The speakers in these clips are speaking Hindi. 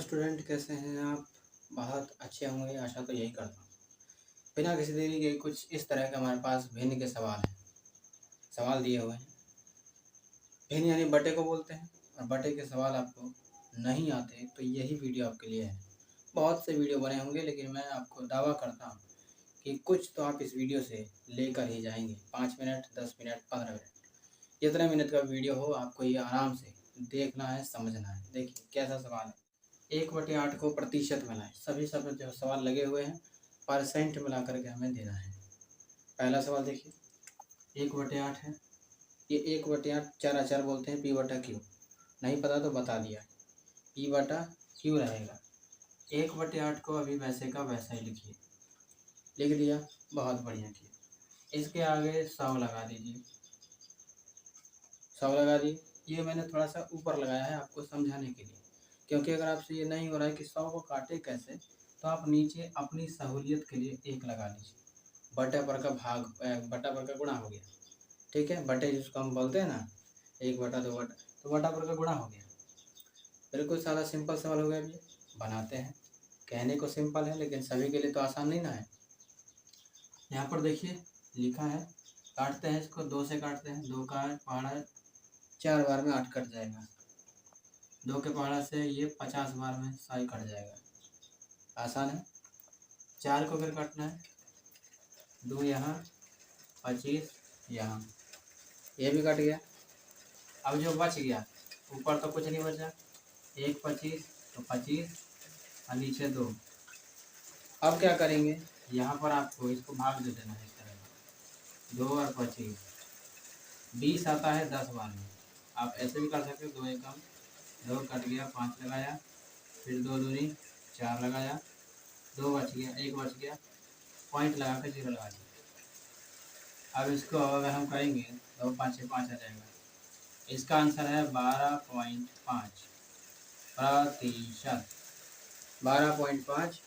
स्टूडेंट, कैसे हैं आप? बहुत अच्छे होंगे, आशा तो यही करता हूँ। बिना किसी देरी के कुछ इस तरह के हमारे पास भिन्न के सवाल हैं। सवाल दिए हुए हैं। भिन्न यानी बटे को बोलते हैं, और बटे के सवाल आपको नहीं आते तो यही वीडियो आपके लिए है। बहुत से वीडियो बने होंगे, लेकिन मैं आपको दावा करता हूँ कि कुछ तो आप इस वीडियो से लेकर ही जाएंगे। 5 मिनट, 10 मिनट, 15 मिनट, जितने मिनट का वीडियो हो, आपको ये आराम से देखना है, समझना है। देखिए कैसा सवाल है। 1/8 को प्रतिशत मिलाएं। सभी सब जो सवाल लगे हुए हैं परसेंट मिला करके हमें देना है। पहला सवाल देखिए, 1/8 है। ये 1/8 चार अचार बोलते हैं, P/Q। नहीं पता तो बता दिया, P/Q रहेगा। 1/8 को अभी वैसे का वैसा ही लिखिए। लिख दिया, बहुत बढ़िया किया। इसके आगे 100 लगा दीजिए। 100 लगा दिए। ये मैंने थोड़ा सा ऊपर लगाया है आपको समझाने के लिए, क्योंकि अगर आपसे ये नहीं हो रहा है कि 100 को काटे कैसे, तो आप नीचे अपनी सहूलियत के लिए 1 लगा लीजिए। बटा पर का भाग, बटा पर का गुणा हो गया। ठीक है, बटे जिसको हम बोलते हैं ना, 1/2 बटा, तो बटा पर का गुणा हो गया। बिल्कुल सादा सिंपल सवाल हो गया। ये बनाते हैं। कहने को सिंपल है, लेकिन सभी के लिए तो आसान नहीं ना है। यहाँ पर देखिए लिखा है, काटते हैं इसको, 2 से काटते हैं। 2 का पहाड़ा 4 बार में 8 कट जाएगा। 2 के पहाड़ा से ये 50 बार में 100 कट जाएगा। आसान है। 4 को फिर काटना है। 2 यहाँ, 25 यहाँ, ये भी कट गया। अब जो बच गया, ऊपर तो कुछ नहीं बचा। 1 25 तो 25 और नीचे 2। अब क्या करेंगे, यहाँ पर आपको इसको भाग दे देना है इस तरह का। 2 और 25, 20 आता है 10 बार में। आप ऐसे भी कर सकते हो। 2 एकम 2 कट गया, 5 लगाया, फिर 2 दूनी 4 लगाया, 2 बच गया, 1 बच गया, पॉइंट लगा कर 0 लगा दिया। अब इसको अगर हम करेंगे, 2 5 5 आ जाएगा। इसका आंसर है 12.5 प्रतिशत। 12.5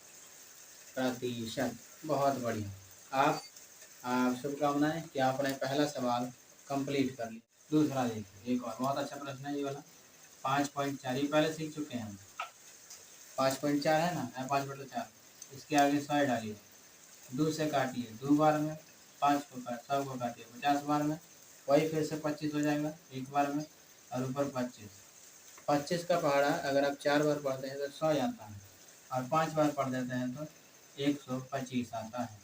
प्रतिशत। बहुत बढ़िया। आप शुभकामनाएं कि आपने पहला सवाल कंप्लीट कर लिया। दूसरा देखिए, एक और बहुत अच्छा प्रश्न है ये वाला। 5.4 ये पहले सीख चुके हैं हम। 5.4 है ना, 5/4। इसके आगे 100 डालिए। 2 से काटिए 2 बार में, 5 को काट 100 को काटिए 50 बार में। वही फिर से 25 हो जाएगा 1 बार में, और ऊपर 25। 25 का पहाड़ा अगर आप 4 बार पढ़ते हैं तो 100 आता है, और 5 बार पढ़ देते हैं तो 125 आता है।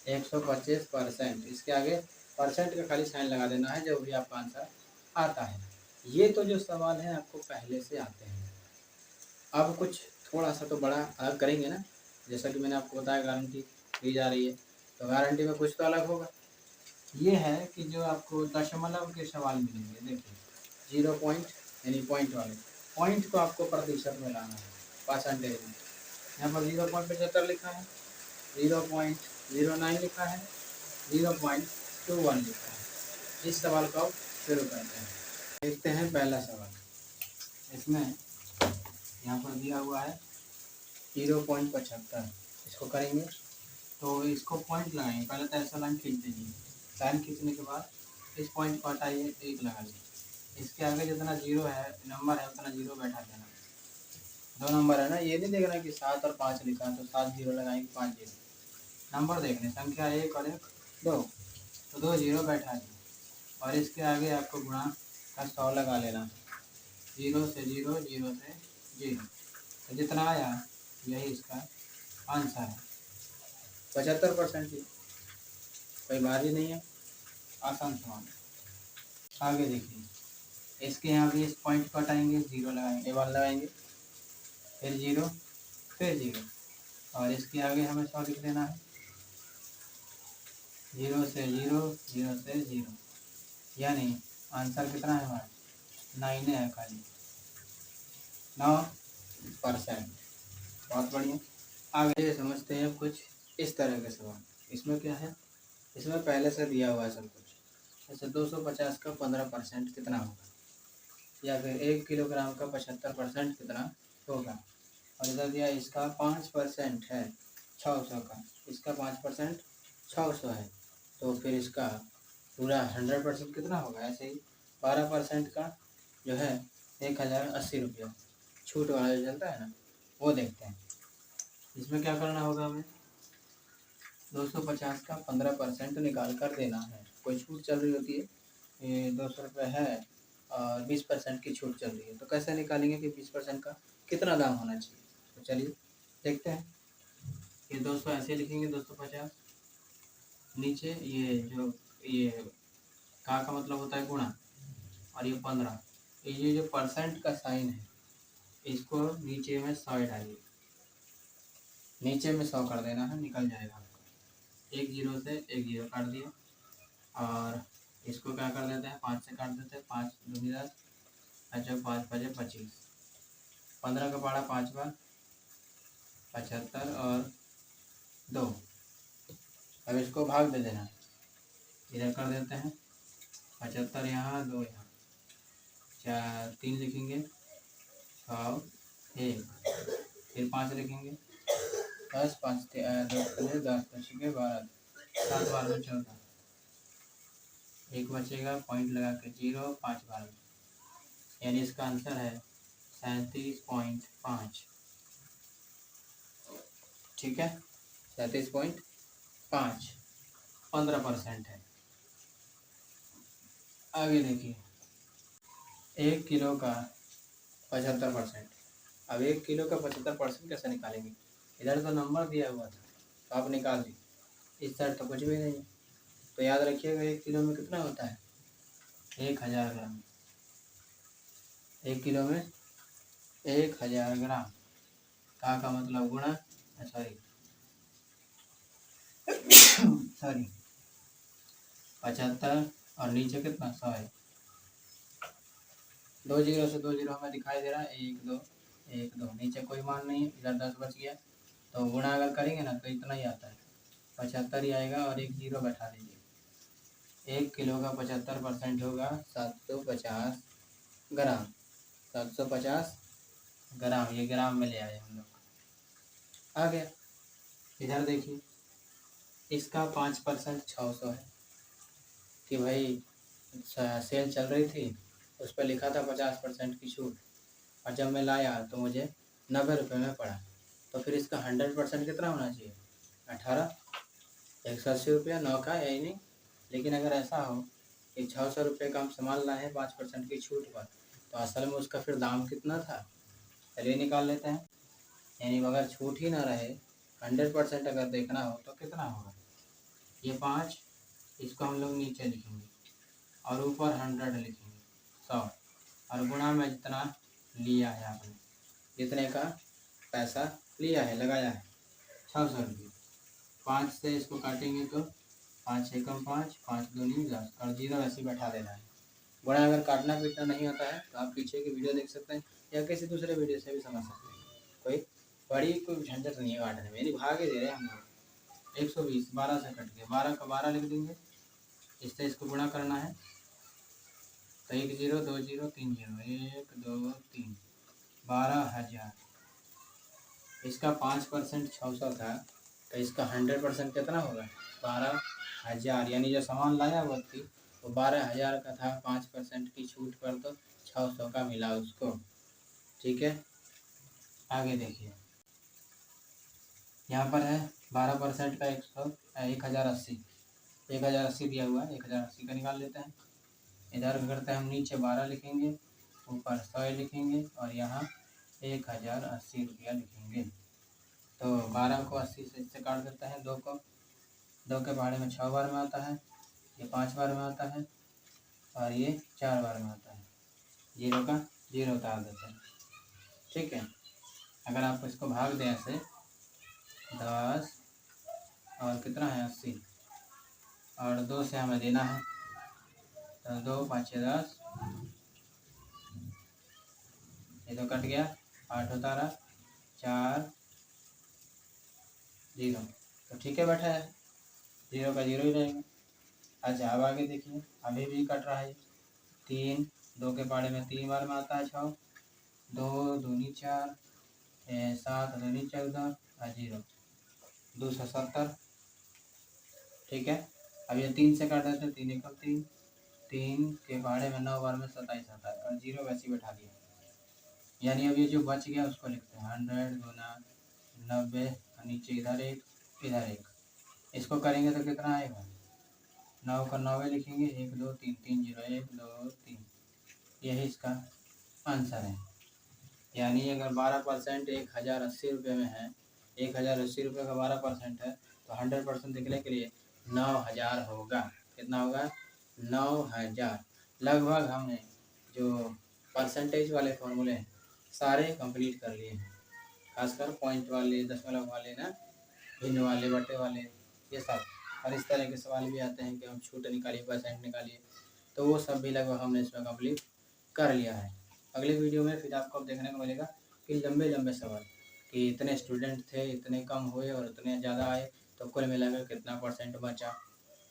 125%। इसके आगे परसेंट का खाली साइन लगा देना है, जो भी आपका आंसर आता है। ये तो जो सवाल है आपको पहले से आते हैं। अब कुछ थोड़ा सा तो बड़ा अलग करेंगे ना। जैसा कि मैंने आपको बताया, गारंटी दी जा रही है, तो गारंटी में कुछ तो अलग होगा। ये है कि जो आपको दशमलव के सवाल मिलेंगे। देखिए 0 पॉइंट यानी पॉइंट वाले, पॉइंट को आपको प्रतिशत में लाना है, परसेंटेज में। यहाँ पर 0.75 लिखा है, 0.09 लिखा है, 0.21 लिखा है। इस सवाल को आप शुरू करते हैं। देखते हैं पहला सवाल। इसमें यहाँ पर दिया हुआ है 0.75। इसको करेंगे तो इसको पॉइंट लगाएंगे। पहले तो ऐसा लाइन खींच दीजिए। लाइन खींचने के बाद इस पॉइंट को हटाइए, 1 लगा लीजिए। इसके आगे जितना 0 है, नंबर है, उतना 0 बैठा देना। 2 नंबर है ना, ये नहीं देखना कि 7 और 5 लिखा है तो 7 0 लगाएंगे, 5 0। नंबर देखने, संख्या 1 और 1 2, तो 2 0 बैठा दिए। और इसके आगे आपको गुणा का 100 लगा लेना। 0 से 0, 0 से 0, तो जितना आया यही इसका आंसर है। 75% ही, कोई भारी नहीं है, आसान सवाल। आगे देखिए, इसके यहाँ भी इस पॉइंट को हटाएंगे, 0 लगाएंगे, 1 लगाएंगे, फिर 0, फिर 0, और इसके आगे हमें 100 लिख देना है। 0 से 0, 0 से 0, यानी आंसर कितना है हमारा? 9 है खाली, 9%। बहुत बढ़िया। आगे समझते हैं कुछ इस तरह के सवाल। इसमें क्या है, इसमें पहले से दिया हुआ है सब कुछ। जैसे 250 का 15% कितना होगा, या फिर 1 किलोग्राम का 75% कितना होगा। और इधर दिया इसका 5% है 600 का, इसका 5% 600 है, तो फिर इसका पूरा 100% कितना होगा। ऐसे ही 12% का जो है 1080 रुपया, छूट वाला जो चलता है ना, वो देखते हैं। इसमें क्या करना होगा हमें, 250 का 15% निकाल कर देना है। कोई छूट चल रही होती है, ये 200 रुपये है और 20% की छूट चल रही है, तो कैसे निकालेंगे कि 20% का कितना दाम होना चाहिए। तो चलिए देखते हैं। ये 200 ऐसे लिखेंगे, 250 नीचे ये जो ये का मतलब होता है गुणा, और ये 15, ये जो परसेंट का साइन है इसको नीचे में 100 डालिए, नीचे में 100 कर देना है, निकल जाएगा आपका। एक जीरो से एक जीरो काट दिया, और इसको क्या कर देते हैं, 5 से काट देते हैं, 5 दूनी 10, अच्छा 5 5 25, 15 का पड़ा 5 बार 75 और 2। अब इसको भाग दे देना है, इधर कर देते हैं 75 यहाँ 2 यहाँ, 4 3 लिखेंगे 6 1, फिर 5 लिखेंगे 10 5 2 10 बचेंगे 12, 7 बार में 14, एक बचेगा पॉइंट लगा के 0 5 बार में, यानी इसका आंसर है 37.5। ठीक है, 37.5, 15% है। आगे देखिए, 1 किलो का 75%। अब 1 किलो का 75% कैसे निकालेंगे, इधर तो नंबर दिया हुआ था तो आप निकाल दी, इस साइड तो कुछ भी नहीं है। तो याद रखिएगा 1 किलो में कितना होता है, 1000 ग्राम। 1 किलो में 1000 ग्राम, का मतलब गुणा, सॉरी 75 और नीचे कितना 100 है, 2 जीरो से 2 जीरो हमें दिखाई दे रहा है, 1 2 1 2, नीचे कोई मान नहीं है, इधर 10 बच गया, तो गुणा अगर करेंगे ना तो इतना ही आता है, 75 ही आएगा, और एक जीरो बैठा दीजिए। 1 किलो का 75% होगा 750 ग्राम, 750 ग्राम, ये ग्राम में ले आए हम लोग, आ गया। इधर देखिए, इसका 5% 600 है कि भाई सेल चल रही थी, उस पर लिखा था 50% की छूट, और जब मैं लाया तो मुझे 90 रुपये में पड़ा। तो फिर इसका 100% कितना होना चाहिए, 18, 180 रुपया, 9 का यही नहीं। लेकिन अगर ऐसा हो कि 600 रुपये का हम सामान लाए हैं 5% की छूट पर, तो असल में उसका फिर दाम कितना था, चलिए निकाल लेते हैं। यानी अगर छूट ही ना रहे, 100% अगर देखना हो तो कितना होगा, ये 5, इसको हम लोग नीचे लिखेंगे और ऊपर 100 लिखेंगे, 100, और गुणा में जितना लिया है आपने, जितने का पैसा लिया है, लगाया है 600 रुपये, 5 से इसको काटेंगे तो 5 एकम 5, 5 दूनी 10, और जीरो ऐसे ही बैठा देना है। गुणा अगर काटना पीटना नहीं होता है तो आप पीछे की वीडियो देख सकते हैं, या किसी दूसरे वीडियो से भी समझ सकते हैं। कोई बड़ी कोई झंझट नहीं है काटने में, यानी भागे दे रहे हैं हम लोग। 120 12 से कट गया, 12 का 12 लिख देंगे, इससे इसको गुणा करना है, तो 1 0 2 0 3 0, 1 2 3, 12,000। इसका 5% 600 था, तो इसका 100% कितना होगा, 12,000। यानी जो सामान लाया हुआ थी वो 12,000 का था, 5% की छूट पर तो 600 का मिला उसको। ठीक है, आगे देखिए, यहाँ पर है 12% का 1080, 1080 दिया हुआ है, 1080 का निकाल लेते हैं। इधर करते हैं हम, नीचे 12 लिखेंगे, ऊपर 100 लिखेंगे, और यहाँ 1080 रुपया लिखेंगे। तो 12 को 80 से इससे काट देते हैं, 2 को, 2 के पहाड़े में 6 बार में आता है, ये 5 बार में आता है, और ये 4 बार में आता है, जीरो का जीरो उतार देते हैं। ठीक है, अगर आप इसको भाग दें ऐसे, 10 और कितना है 80, और 2 से हमें देना है, तो 2 5 10, ये तो कट गया, 8 उतारा, 4 0, तो ठीक है बैठा है, जीरो का जीरो ही रहेगा। अच्छा अब आगे देखिए, अभी भी कट रहा है, 3, 2 के पाड़े में 3 बार में आता है 6, 2 दूनी 4, 7 दूनी 14, और 0, 270। ठीक है, अब ये 3 से काट देते हैं, 3 एकम 3, 3 के पहाड़े में 9 बार में 27 आता है, और जीरो वैसे ही बैठा दिया। यानी अब ये जो बच गया उसको लिखते हैं 100 गुना 90, नीचे इधर एक इधर एक, इसको करेंगे तो कितना आएगा, 9 का 9 लिखेंगे, 1 2 3 3 0 1 2 3, यही इसका आंसर है। यानी अगर 12% 1080 रुपये में है, 1080 रुपये का 12% है, तो 100% निकलने के लिए 9000 होगा। कितना होगा, 9000। लगभग हमने जो परसेंटेज वाले फॉर्मूले हैं सारे कंप्लीट कर लिए हैं, खासकर पॉइंट वाले, दशमलव वाले ना, भिन्न वाले, बटे वाले, ये सब। और इस तरह के सवाल भी आते हैं कि हम छूट निकालिए, परसेंट निकालिए, तो वो सब भी लगभग हमने इसमें कंप्लीट कर लिया है। अगले वीडियो में फिर आपको अब देखने को मिलेगा कि लंबे लंबे सवाल, कि इतने स्टूडेंट थे, इतने कम हुए और इतने ज़्यादा आए, तो कुल मिलाकर कितना परसेंट बचा।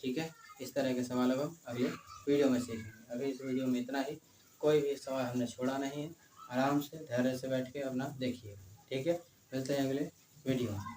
ठीक है, इस तरह के सवाल अब हम अगले वीडियो में सीखेंगे। अभी इस वीडियो में इतना ही, कोई भी सवाल हमने छोड़ा नहीं है, आराम से धैर्य से बैठ के अपना देखिए। ठीक है, मिलते हैं अगले वीडियो में।